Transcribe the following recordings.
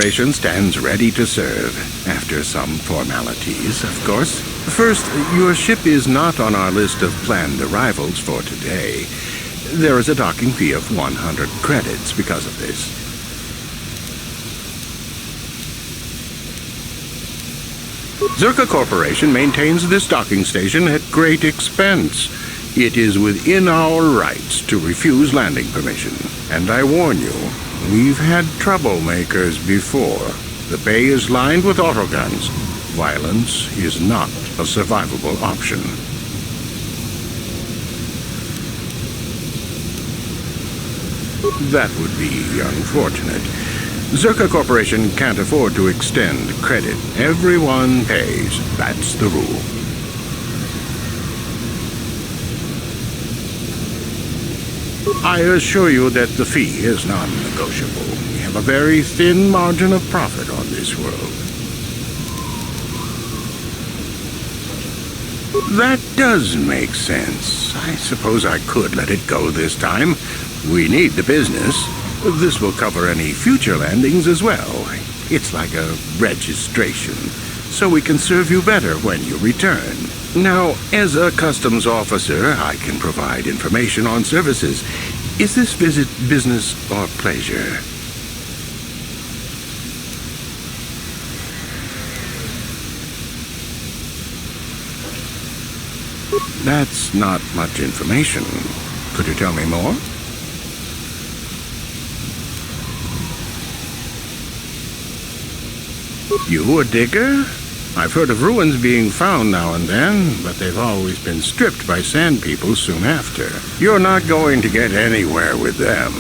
Corporation stands ready to serve, after some formalities, of course. First, your ship is not on our list of planned arrivals for today. There is a docking fee of 100 credits because of this. Zerka Corporation maintains this docking station at great expense. It is within our rights to refuse landing permission. And I warn you, we've had troublemakers before. The bay is lined with autoguns. Violence is not a survivable option. That would be unfortunate. Zerka Corporation can't afford to extend credit. Everyone pays. That's the rule. I assure you that the fee is non-negotiable. We have a very thin margin of profit on this world. That does make sense. I suppose I could let it go this time. We need the business. This will cover any future landings as well. It's like a registration, so we can serve you better when you return. Now, as a customs officer, I can provide information on services. Is this visit business or pleasure? That's not much information. Could you tell me more? You a digger? I've heard of ruins being found now and then, but they've always been stripped by sand people soon after. You're not going to get anywhere with them.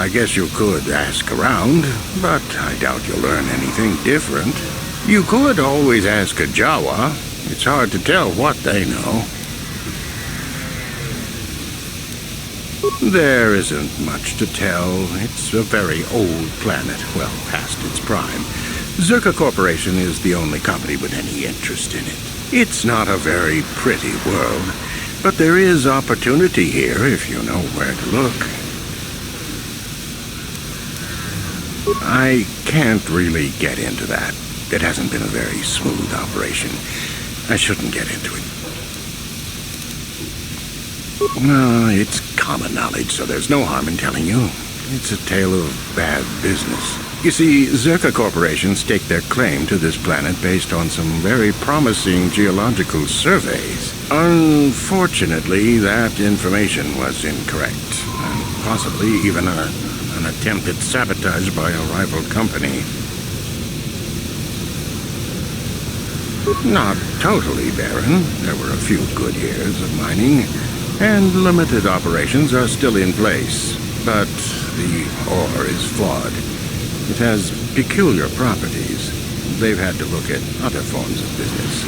I guess you could ask around, but I doubt you'll learn anything different. You could always ask a Jawa. It's hard to tell what they know. There isn't much to tell. It's a very old planet, well past its prime. Zerka Corporation is the only company with any interest in it. It's not a very pretty world, but there is opportunity here if you know where to look. I can't really get into that. It hasn't been a very smooth operation. I shouldn't get into it. No, it's common knowledge, so there's no harm in telling you. It's a tale of bad business. You see, Zerka Corporation staked their claim to this planet based on some very promising geological surveys. Unfortunately, that information was incorrect, and possibly even an attempt at sabotage by a rival company. Not totally barren. There were a few good years of mining, and limited operations are still in place. But the ore is flawed. It has peculiar properties. They've had to look at other forms of business.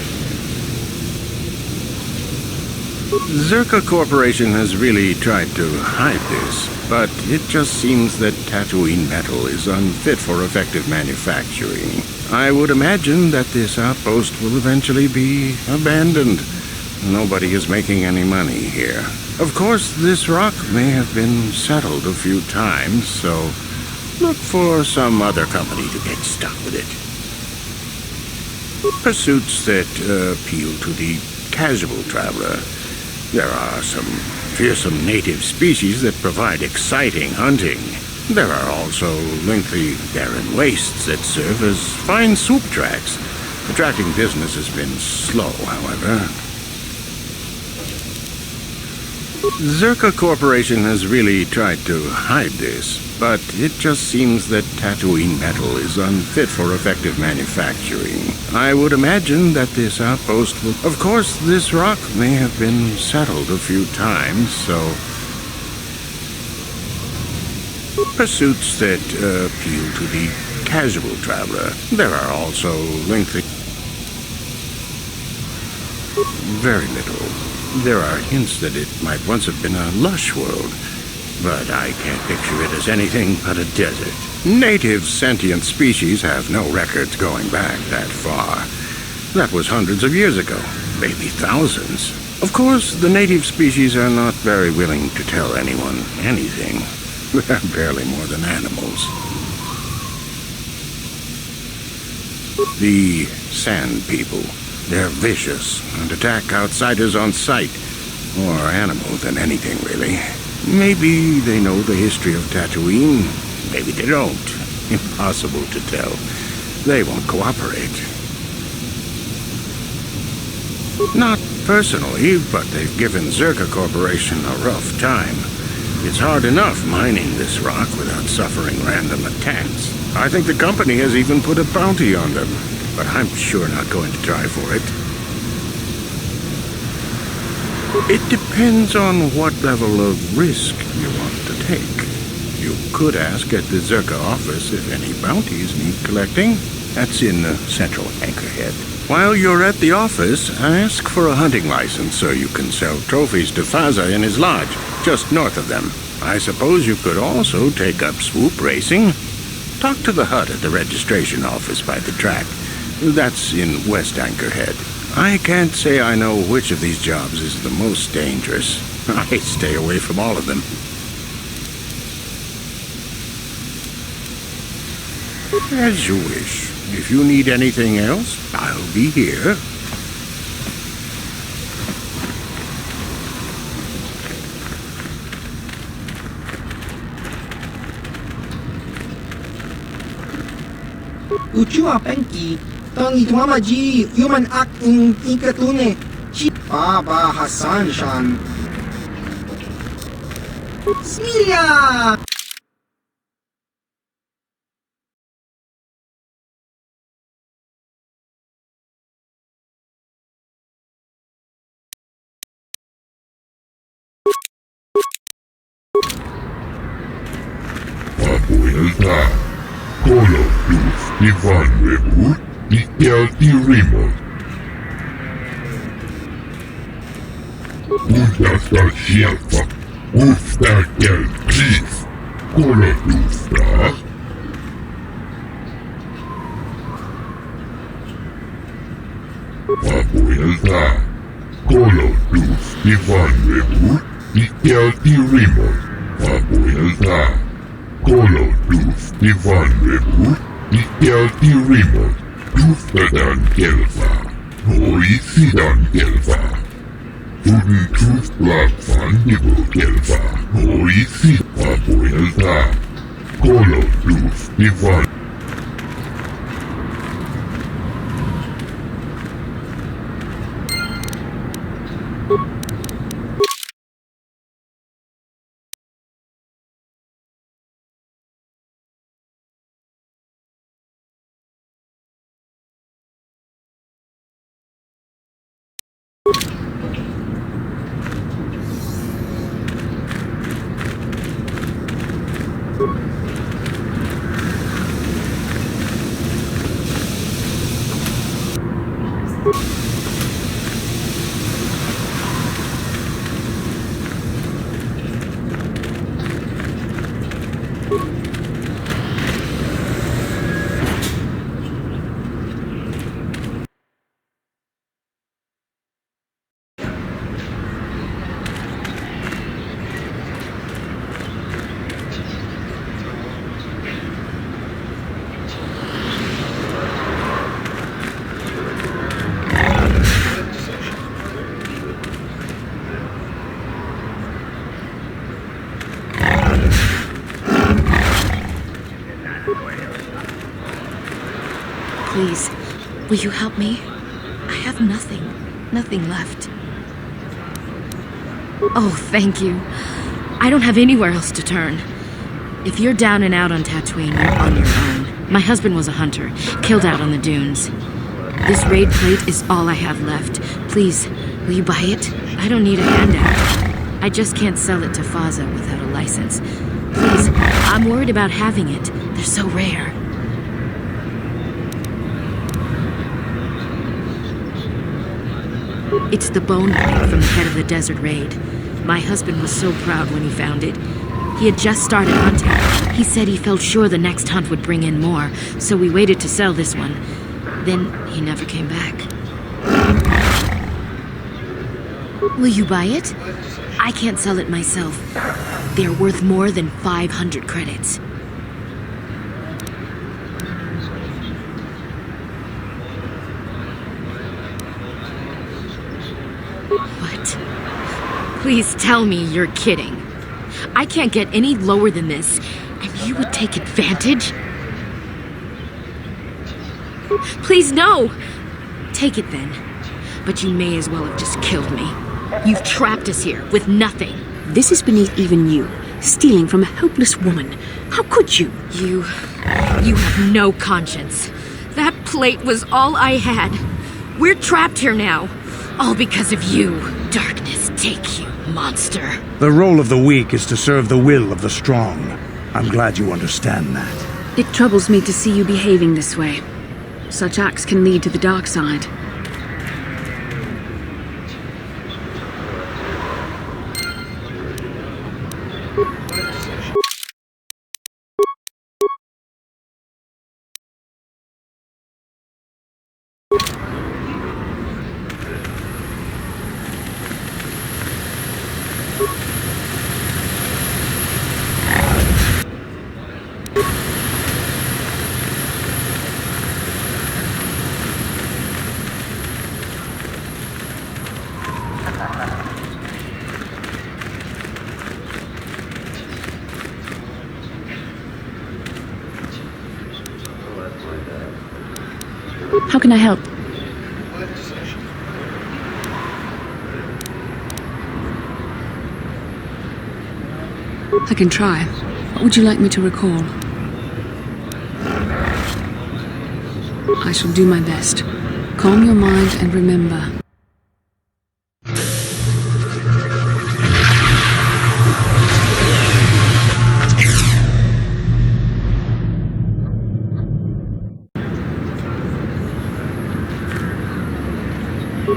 Zerka Corporation has really tried to hide this, but it just seems that Tatooine metal is unfit for effective manufacturing. I would imagine that this outpost will eventually be abandoned. Nobody is making any money here. Of course, this rock may have been settled a few times, so look for some other company to get stuck with it. Pursuits that appeal to the casual traveler. There are some fearsome native species that provide exciting hunting. There are also lengthy barren wastes that serve as fine soup tracks. Attracting business has been slow, however. Zerka Corporation has really tried to hide this, but it just seems that Tatooine metal is unfit for effective manufacturing. I would imagine that this outpost will... Of course, this rock may have been settled a few times, so... Pursuits that appeal to the casual traveler. There are also lengthy... Very little. There are hints that it might once have been a lush world, but I can't picture it as anything but a desert. Native sentient species have no records going back that far. That was hundreds of years ago, maybe thousands. Of course, the native species are not very willing to tell anyone anything. They're barely more than animals. The Sand People. They're vicious and attack outsiders on sight. More animal than anything, really. Maybe they know the history of Tatooine. Maybe they don't. Impossible to tell. They won't cooperate. Not personally, but they've given Zerka Corporation a rough time. It's hard enough mining this rock without suffering random attacks. I think the company has even put a bounty on them, but I'm sure not going to try for it. It depends on what level of risk you want to take. You could ask at the Zerka office if any bounties need collecting. That's in the central anchorhead. While you're at the office, ask for a hunting license so you can sell trophies to Faza in his lodge, just north of them. I suppose you could also take up swoop racing. Talk to the hut at the registration office by the track. That's in West Anchorhead. I can't say I know which of these jobs is the most dangerous. I stay away from all of them. As you wish. If you need anything else, I'll be here. Ucua penki, tangi tuamaji, human act in ikatune, chi Baba Hassan Shan. Smilia! Papuelta, Kolotów Iwan Wybór i Wielki Remont. Usta sierpa, usta kielczyw, Kolotówka. Papuelta, Kolotów Iwan Wybór i Wielki Remont. Papuelta, Kolotów Iwan Wybór i Wielki Remont. Tuftadan Kielwa, Oi Sidan Kielwa. Tuden Tufblad van Nibbel Kielwa, Oi Sid Papuelta, Kolotów Iwan. Please, will you help me? I have nothing left. Oh, thank you. I don't have anywhere else to turn. If you're down and out on Tatooine, you're on your own. My husband was a hunter, killed out on the dunes. This raid plate is all I have left. Please, will you buy it? I don't need a handout. I just can't sell it to Faza without a license. Please, I'm worried about having it. They're so rare. It's the bone plate from the head of the desert raid. My husband was so proud when he found it. He had just started hunting. He said he felt sure the next hunt would bring in more, so we waited to sell this one. Then he never came back. Will you buy it? I can't sell it myself. They're worth more than 500 credits. Please tell me you're kidding. I can't get any lower than this, and you would take advantage? Please, no! Take it then. But you may as well have just killed me. You've trapped us here with nothing. This is beneath even you. Stealing from a helpless woman. How could you? You have no conscience. That plate was all I had. We're trapped here now. All because of you. Darkness take you, monster. The role of the weak is to serve the will of the strong. I'm glad you understand that. It troubles me to see you behaving this way. Such acts can lead to the dark side. How can I help? I can try. What would you like me to recall? I shall do my best. Calm your mind and remember.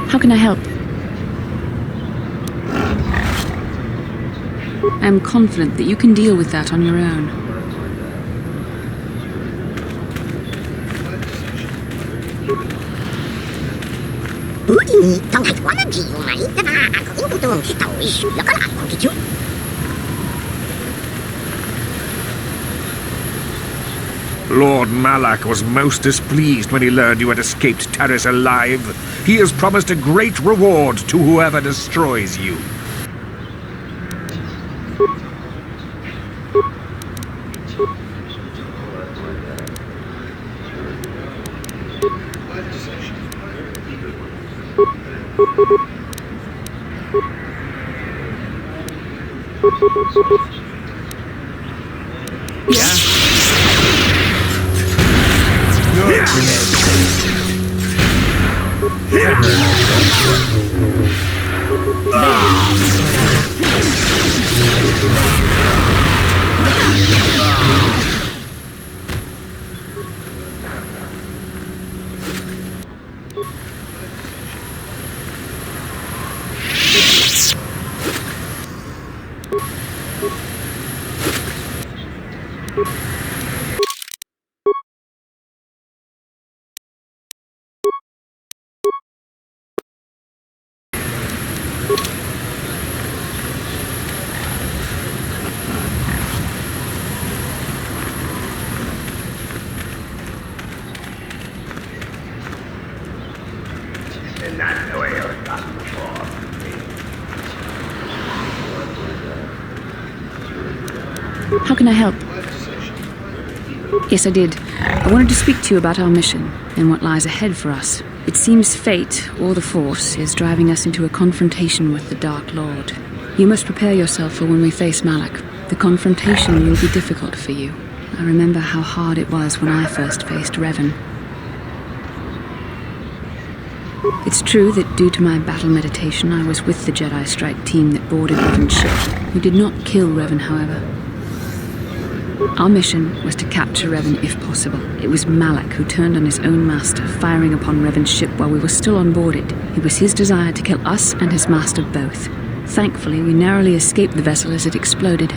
How can I help? I am confident that you can deal with that on your own. Lord Malak was most displeased when he learned you had escaped Taris alive. He has promised a great reward to whoever destroys you. How can I help? Yes, I did. I wanted to speak to you about our mission and what lies ahead for us. It seems fate, or the Force, is driving us into a confrontation with the Dark Lord. You must prepare yourself for when we face Malak. The confrontation will be difficult for you. I remember how hard it was when I first faced Revan. It's true that due to my battle meditation, I was with the Jedi strike team that boarded Revan's ship. We did not kill Revan, however. Our mission was to capture Revan if possible. It was Malak who turned on his own master, firing upon Revan's ship while we were still on board it. It was his desire to kill us and his master both. Thankfully, we narrowly escaped the vessel as it exploded.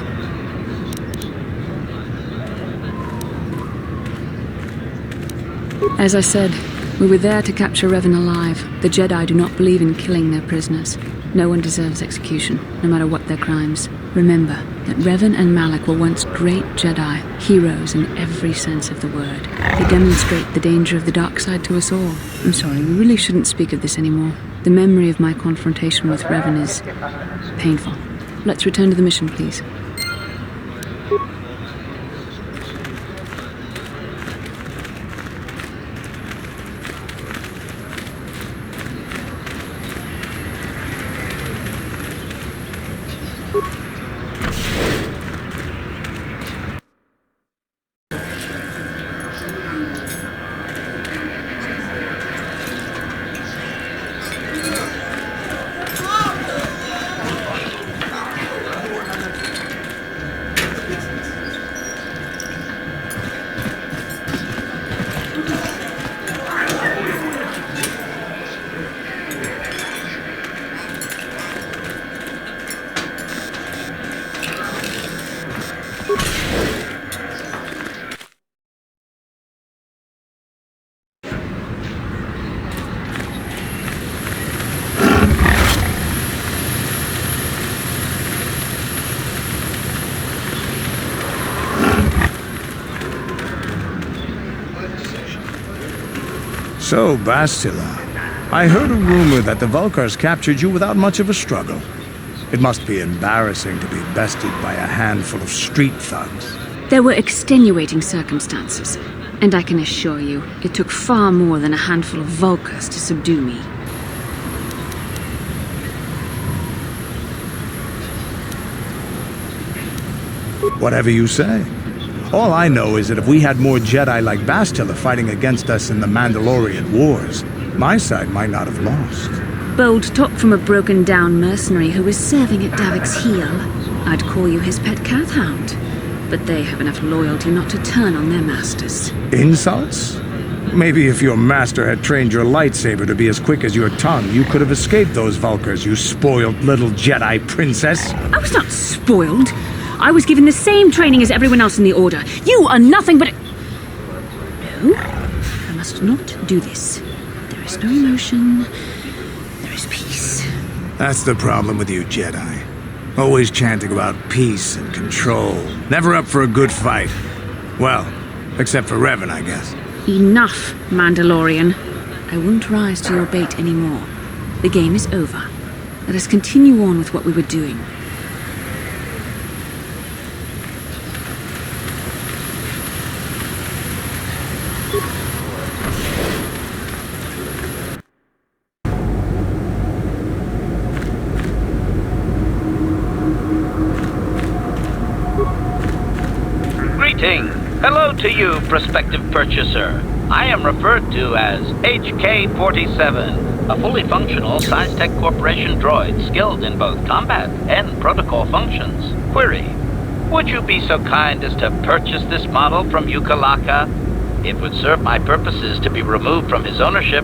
As I said, we were there to capture Revan alive. The Jedi do not believe in killing their prisoners. No one deserves execution, no matter what their crimes. Remember that Revan and Malak were once great Jedi, heroes in every sense of the word. They demonstrate the danger of the dark side to us all. I'm sorry, we really shouldn't speak of this anymore. The memory of my confrontation with Revan is painful. Let's return to the mission, please. So, Bastila, I heard a rumor that the Vulkars captured you without much of a struggle. It must be embarrassing to be bested by a handful of street thugs. There were extenuating circumstances, and I can assure you, it took far more than a handful of Vulkars to subdue me. Whatever you say. All I know is that if we had more Jedi like Bastila fighting against us in the Mandalorian Wars, my side might not have lost. Bold talk from a broken-down mercenary who was serving at Davik's heel. I'd call you his pet cat hound. But they have enough loyalty not to turn on their masters. Insults? Maybe if your master had trained your lightsaber to be as quick as your tongue, you could have escaped those Vulkars, you spoiled little Jedi princess. I was not spoiled. I was given the same training as everyone else in the Order. You are nothing but... No, I must not do this. There is no emotion. There is peace. That's the problem with you Jedi. Always chanting about peace and control. Never up for a good fight. Well, except for Revan, I guess. Enough, Mandalorian. I won't rise to your bait anymore. The game is over. Let us continue on with what we were doing. Hello to you, prospective purchaser. I am referred to as HK-47, a fully functional Tech Corporation droid skilled in both combat and protocol functions. Query: would you be so kind as to purchase this model from Ukalaka? It would serve my purposes to be removed from his ownership.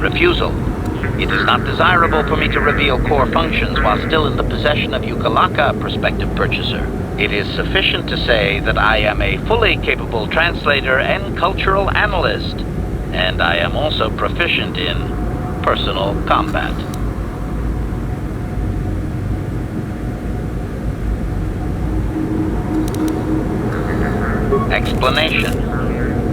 Refusal. It is not desirable for me to reveal core functions while still in the possession of Ukalaka, prospective purchaser. It is sufficient to say that I am a fully capable translator and cultural analyst, and I am also proficient in personal combat. Explanation.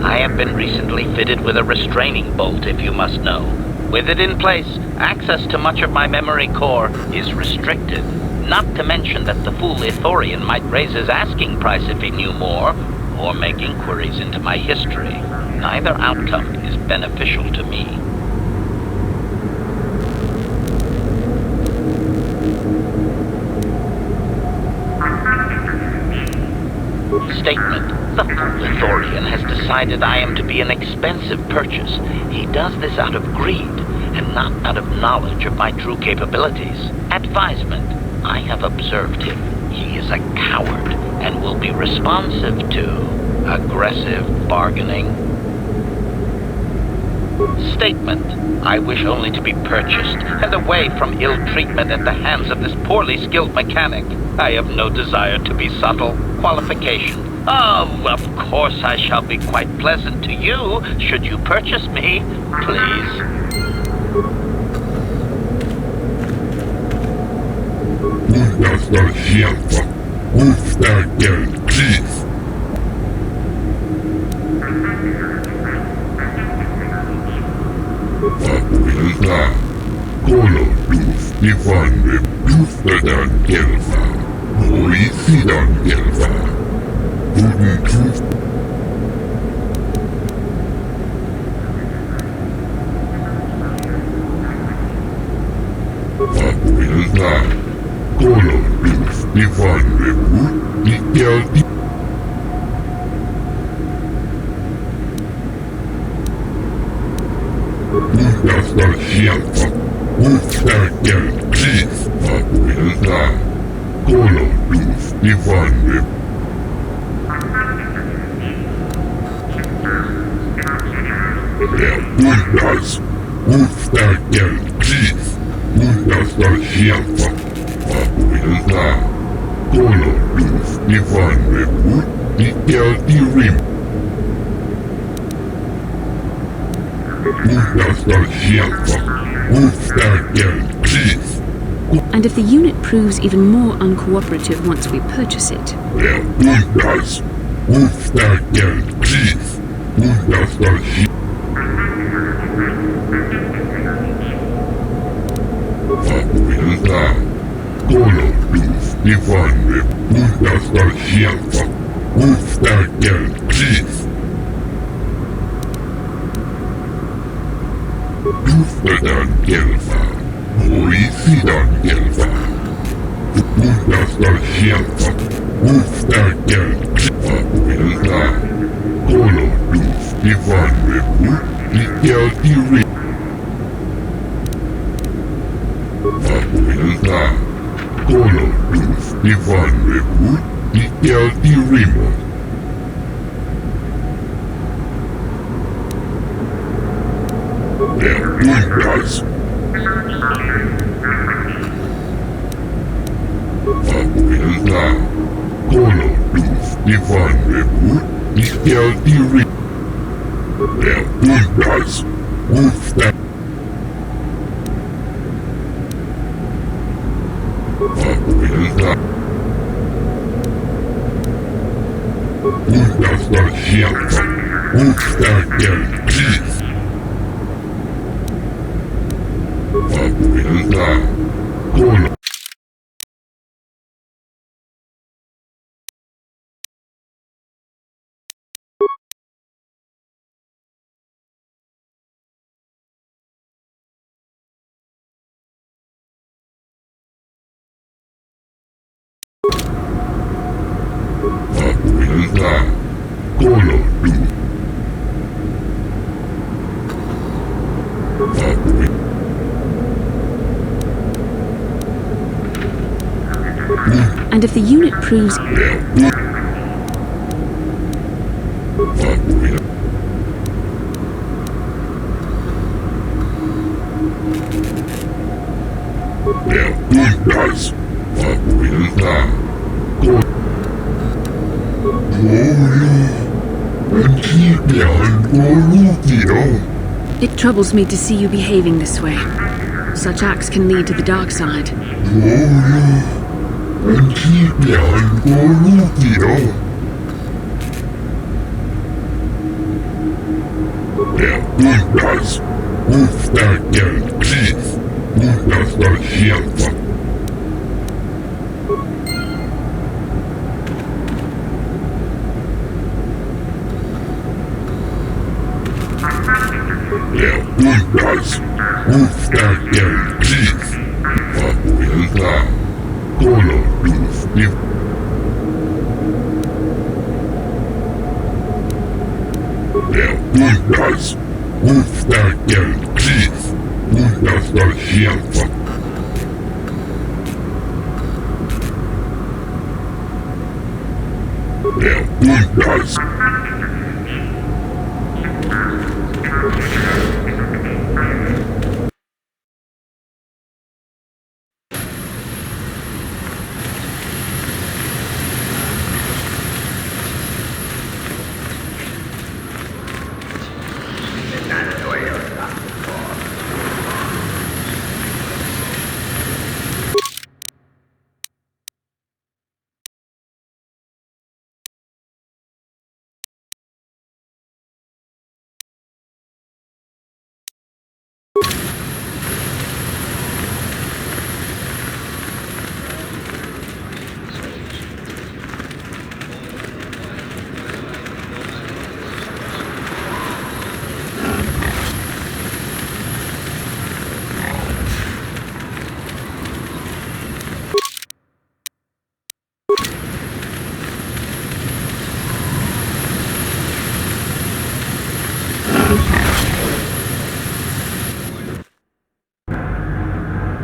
I have been recently fitted with a restraining bolt, if you must know. With it in place, access to much of my memory core is restricted. Not to mention that the fool Ithorian might raise his asking price if he knew more, or make inquiries into my history. Neither outcome is beneficial to me. Statement. The fool Ithorian has decided I am to be an expensive purchase. He does this out of greed, and not out of knowledge of my true capabilities. Advisement. I have observed him. He is a coward, and will be responsive to aggressive bargaining. Statement. I wish only to be purchased, and away from ill treatment at the hands of this poorly skilled mechanic. I have no desire to be subtle. Qualification. Oh, of course I shall be quite pleasant to you, should you purchase me, please. That's the shelf. Who's that girl, please? Papryka, kolorów i wanny tłustedan kielwa, no i sidan kielwa. Budynków papryka, kolorów i wanny i kielwi. Ugastal światła, ustakiel dziw, papryka, kolorów i wanny. Ugas, ustakiel dziw, ugastal światła, papryka, kolorów i wanny i kielwi rim. And if the unit proves even more uncooperative once we purchase it, Tłustedan kielwa, no i sidan kielwa. Ugastal światła, ustakiel papryka, kolorów i wanny i kielwi rim. Papryka, kolorów i wanny i kielwi rimu. Ugas. Papryka, kolorów i wanny i kielwi rim. Ugas. Ustakiel. Papryka. Ugastal światła, ustakiel dziw. Papryka, kolor. Papryka, kolor. Papryka. and if the unit proves... It troubles me to see you behaving this way. Such acts can lead to the dark side.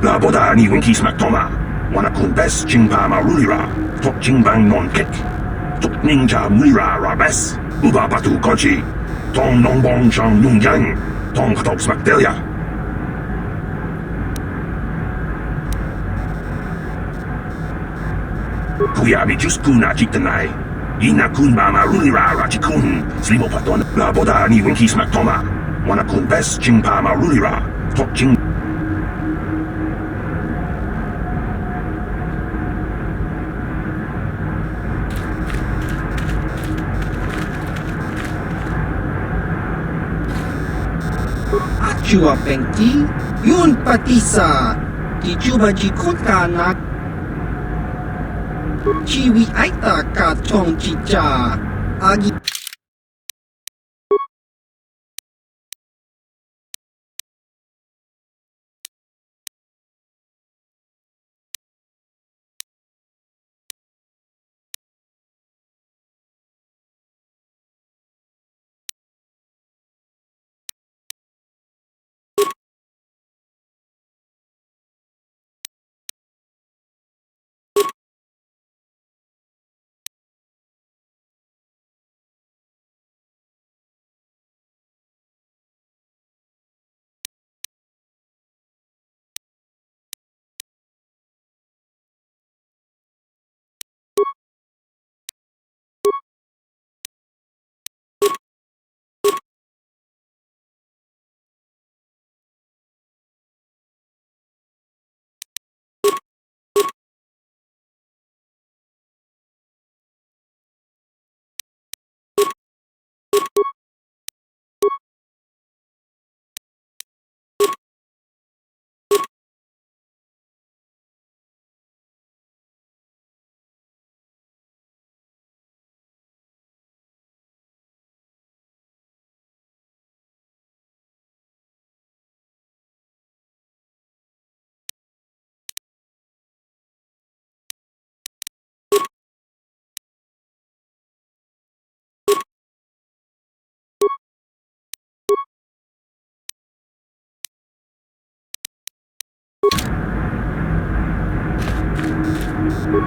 나보다 니 윈키스막 도마 와나쿤 베스 징바마 룰리라 톡 징방 논켓 톡 닝자 무리라 라베스 우바바두 거지 동 농봉정 융양 동 하독스막 델야 구야비 주스쿠나 직드나이 이나쿤 바마 룰리라 라지쿤 슬리모파돈 나보다 니 윈키스막 도마 와나쿤 베스 징바마 룰리라 톡징 Chua Pengki, Yun Patisa, Di Juba Jikutana, Chiwi Aita Katong Chicha, Agi.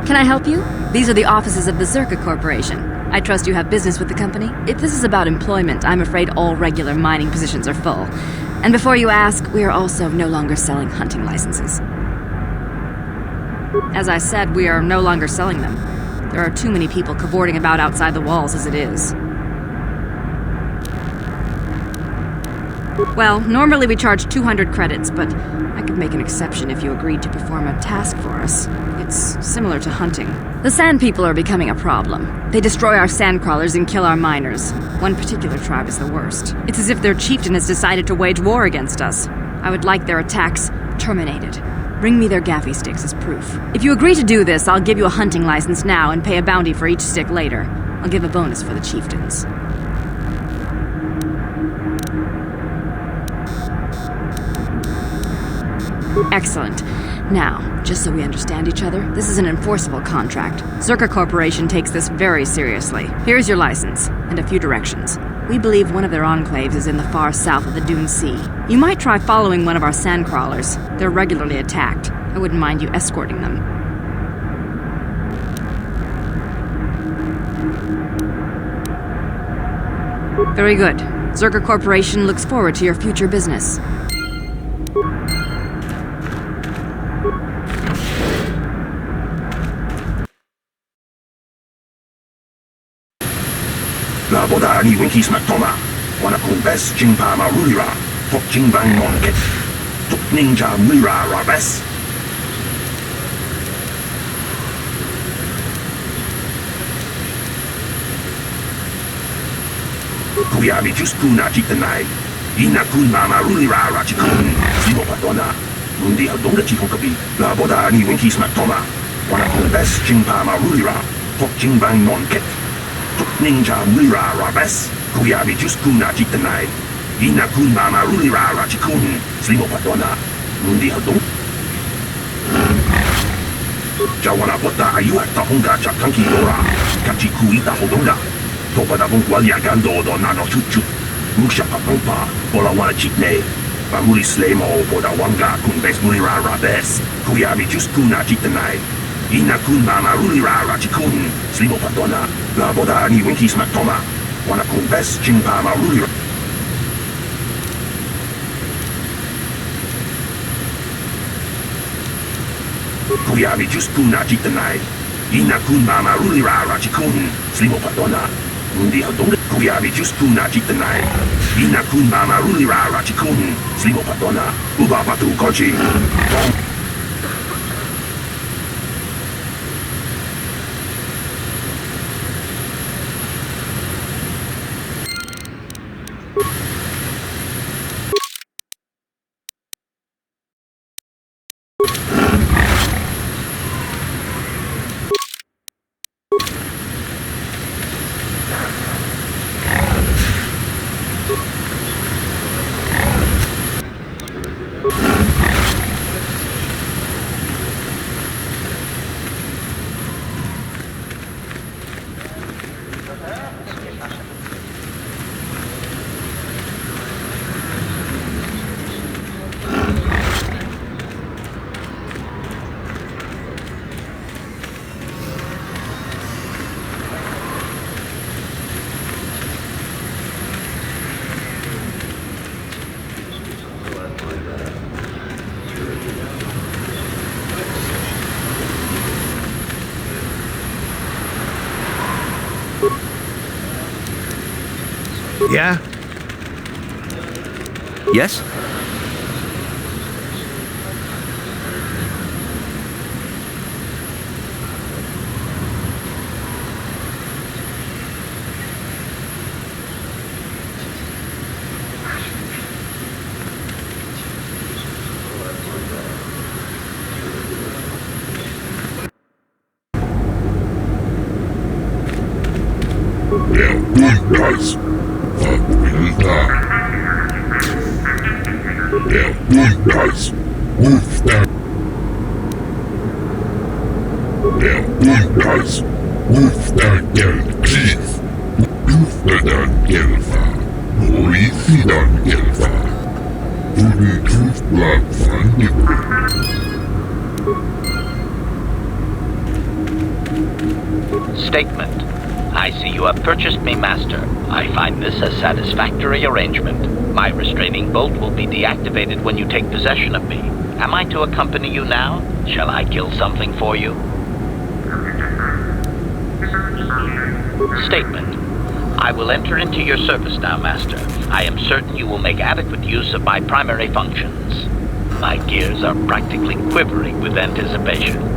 Can I help you? These are the offices of the Zerka Corporation. I trust you have business with the company. If this is about employment, I'm afraid all regular mining positions are full. And before you ask, we are also no longer selling hunting licenses. As I said, we are no longer selling them. There are too many people cavorting about outside the walls as it is. Well, normally we charge 200 credits, but I could make an exception if you agreed to perform a task for us. It's similar to hunting. The sand people are becoming a problem. They destroy our sand crawlers and kill our miners. One particular tribe is the worst. It's as if their chieftain has decided to wage war against us. I would like their attacks terminated. Bring me their gaffy sticks as proof. If you agree to do this, I'll give you a hunting license now and pay a bounty for each stick later. I'll give a bonus for the chieftains. Excellent. Now, just so we understand each other, this is an enforceable contract. Zerka Corporation takes this very seriously. Here's your license, and a few directions. We believe one of their enclaves is in the far south of the Dune Sea. You might try following one of our sand crawlers. They're regularly attacked. I wouldn't mind you escorting them. Very good. Zerka Corporation looks forward to your future business. 나보다 니 윈키스막 도마 와나쿤 베스 징바마 룰리라 톡 징방 논켓 톡 닝자 무리라 라베스 구야비 주스쿠나 직드나이 이나쿤 바마 룰리라 라지쿤 Hindi haldong chikokabi, laboda ni winki smaktoma. Wanakong best chingpa marulira, tok chingbang non-ket. Tok ninja mulira rabes, kuyabi juskuna jitanay. Ina kun mama rulira rachikun, slimo patona. Hindi haldong Jawana bota ayuat tahonga chakanki dora, kachiku ita hodonga. Topada bong walya gando do nano chuchu. Musha papampa, bola wana chikne. Pamuli slemo boda wanga kun bes mulira rabes. Kuyabi juskuna jitanay. Ina kun mama rulira rachikun, slimo patona. La boda ni winki smaktoma. Wana kun bes chingpa marulira. Kuyabi juskuna jitanay. Ina kun mama rulira rachikun, slimo patona. Hindi haldong kuyabi juskuna jitanay. Ina kun mama rulira rachikun, slimo patona. Uba batu kochi. Yeah? Yes? Guys, guys, move that. Guys, move that girl, please. Move that gelfa. Noisy that gelfa. Truth black Statement. I see you have purchased me, Master. I find this a satisfactory arrangement. My restraining bolt will be deactivated when you take possession of me. Am I to accompany you now? Shall I kill something for you? Statement. I will enter into your service now, Master. I am certain you will make adequate use of my primary functions. My gears are practically quivering with anticipation.